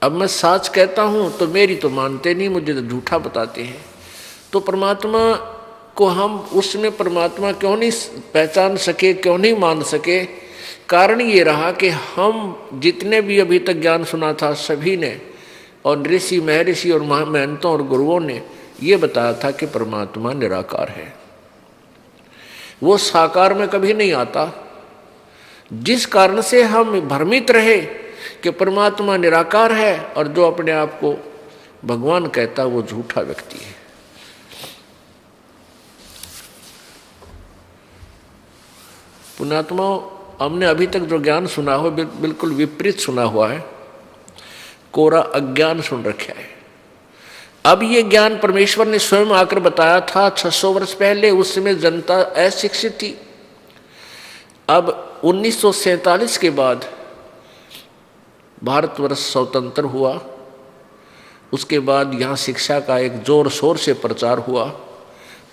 अब मैं सच कहता हूँ तो मेरी तो मानते नहीं, मुझे तो झूठा बताते हैं। तो परमात्मा को हम उसमें परमात्मा क्यों नहीं पहचान सके, क्यों नहीं मान सके? कारण ये रहा कि हम जितने भी अभी तक ज्ञान सुना था सभी ने, और ऋषि महर्षि और महंतों और गुरुओं ने ये बताया था कि परमात्मा निराकार है, वो साकार में कभी नहीं आता। जिस कारण से हम भ्रमित रहे कि परमात्मा निराकार है और जो अपने आप को भगवान कहता वो झूठा व्यक्ति है। पुण्यात्मा, हमने अभी तक जो ज्ञान सुना हो बिल्कुल विपरीत सुना हुआ है, कोरा अज्ञान सुन रखा है। अब ये ज्ञान परमेश्वर ने स्वयं आकर बताया था 600 वर्ष पहले, उस समय जनता अशिक्षित थी। अब 1947 के बाद भारतवर्ष स्वतंत्र हुआ, उसके बाद यहाँ शिक्षा का एक जोर शोर से प्रचार हुआ।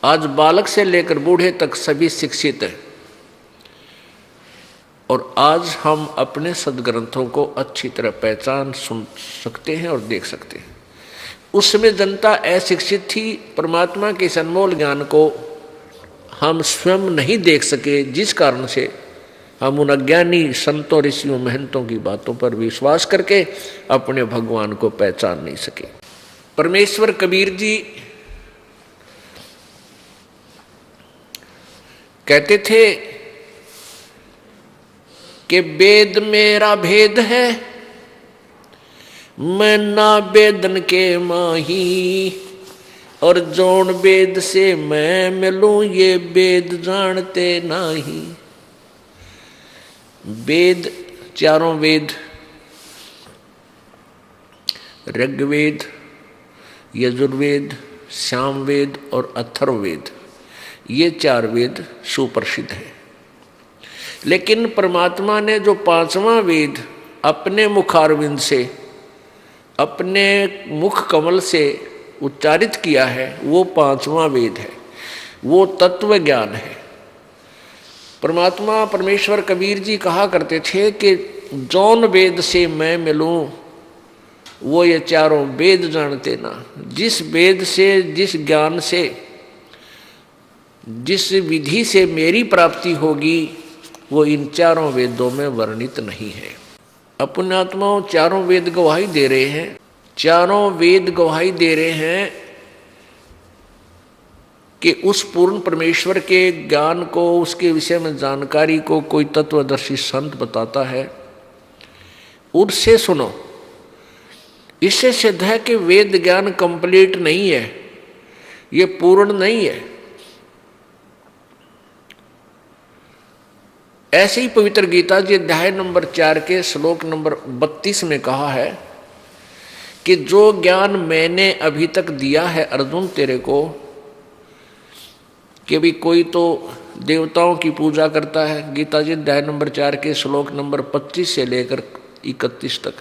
आज बालक से लेकर बूढ़े तक सभी शिक्षित हैं, और आज हम अपने सदग्रंथों को अच्छी तरह पहचान सुन सकते हैं और देख सकते हैं। उस समय जनता अशिक्षित थी, परमात्मा के इस अनमोल ज्ञान को हम स्वयं नहीं देख सके, जिस कारण से हम उन अज्ञानी संतों ऋषियों महंतों की बातों पर विश्वास करके अपने भगवान को पहचान नहीं सके। परमेश्वर कबीर जी कहते थे कि वेद मेरा भेद है, मैं ना वेदन के माही, और जौन वेद से मैं मिलूं ये वेद जानते नहीं। वेद, चारों वेद, ऋग्वेद, यजुर्वेद, सामवेद और अथर्ववेद, ये 4 वेद सुप्रसिद्ध हैं। लेकिन परमात्मा ने जो 5वां वेद अपने मुखारविंद से, अपने मुख कमल से उच्चारित किया है, वो 5वां वेद है, वो तत्व ज्ञान है। परमात्मा परमेश्वर कबीर जी कहा करते थे कि जौन वेद से मैं मिलूं वो ये 4 वेद जानते ना। जिस वेद से, जिस ज्ञान से, जिस विधि से मेरी प्राप्ति होगी वो इन 4 वेदों में वर्णित नहीं है। पुण्यात्माओं, 4 वेद गवाही दे रहे हैं, 4 वेद गवाही दे रहे हैं कि उस पूर्ण परमेश्वर के ज्ञान को, उसके विषय में जानकारी को कोई तत्वदर्शी संत बताता है, उससे सुनो। इससे सिद्ध है कि वेद ज्ञान कंप्लीट नहीं है, ये पूर्ण नहीं है। ऐसे ही पवित्र गीता जी अध्याय नंबर 4 के श्लोक नंबर 32 में कहा है कि जो ज्ञान मैंने अभी तक दिया है अर्जुन तेरे को, कि भी कोई तो देवताओं की पूजा करता है, गीता जी अध्याय नंबर 4 के श्लोक नंबर 25 से लेकर 31 तक,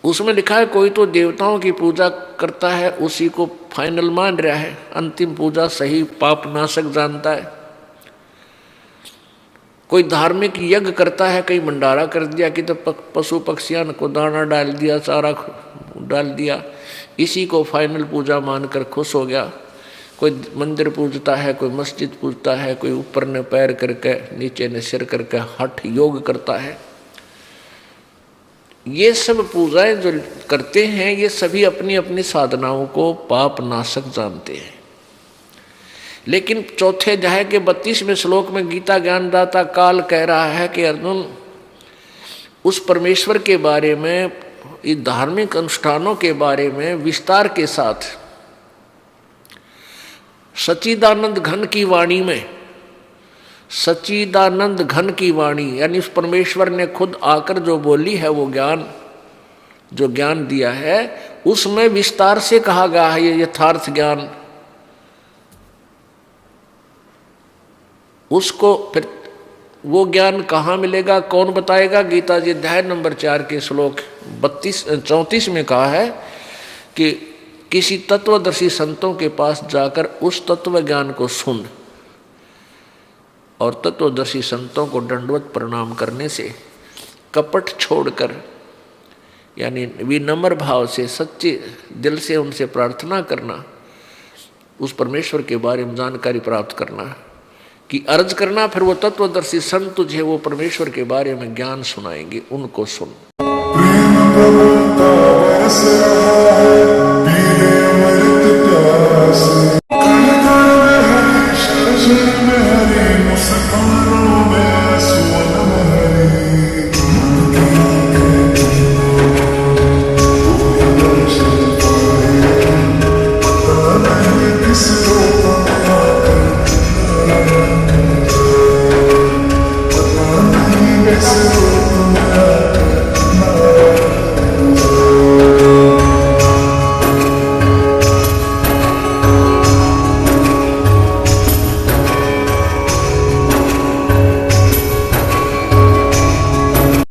उसमें लिखा है कोई तो देवताओं की पूजा करता है, उसी को फाइनल मान रहा है, अंतिम पूजा सही पाप नाशक जानता है। कोई धार्मिक यज्ञ करता है, कहीं भंडारा कर दिया कि तो पशु पक्षियां को दाना डाल दिया, चारा डाल दिया, इसी को फाइनल पूजा मानकर खुश हो गया। कोई मंदिर पूजता है, कोई मस्जिद पूजता है, कोई ऊपर ने पैर करके नीचे ने सिर करके हठ योग करता है। ये सब पूजाएं जो करते हैं ये सभी अपनी अपनी साधनाओं को पाप नाशक जानते हैं। लेकिन चौथे अध्याय के 32वें श्लोक में गीता ज्ञानदाता काल कह रहा है कि अर्जुन, उस परमेश्वर के बारे में, इस धार्मिक अनुष्ठानों के बारे में विस्तार के साथ सच्चिदानंद घन की वाणी में, सच्चिदानंद घन की वाणी यानी उस परमेश्वर ने खुद आकर जो बोली है वो ज्ञान, जो ज्ञान दिया है उसमें विस्तार से कहा गया है ये यथार्थ ज्ञान। उसको फिर वो ज्ञान कहाँ मिलेगा, कौन बताएगा? गीता जी अध्याय नंबर 4 के श्लोक 34 में कहा है कि किसी तत्वदर्शी संतों के पास जाकर उस तत्व ज्ञान को सुन, और तत्वदर्शी संतों को दंडवत प्रणाम करने से, कपट छोड़कर यानी विनम्र भाव से सच्चे दिल से उनसे प्रार्थना करना, उस परमेश्वर के बारे में जानकारी प्राप्त करना कि अर्ज करना, फिर वो तत्वदर्शी संत तुझे वो परमेश्वर के बारे में ज्ञान सुनाएंगे, उनको सुन। प्रेम प्रभु का बरस रहा है, पीले अमृत प्यास।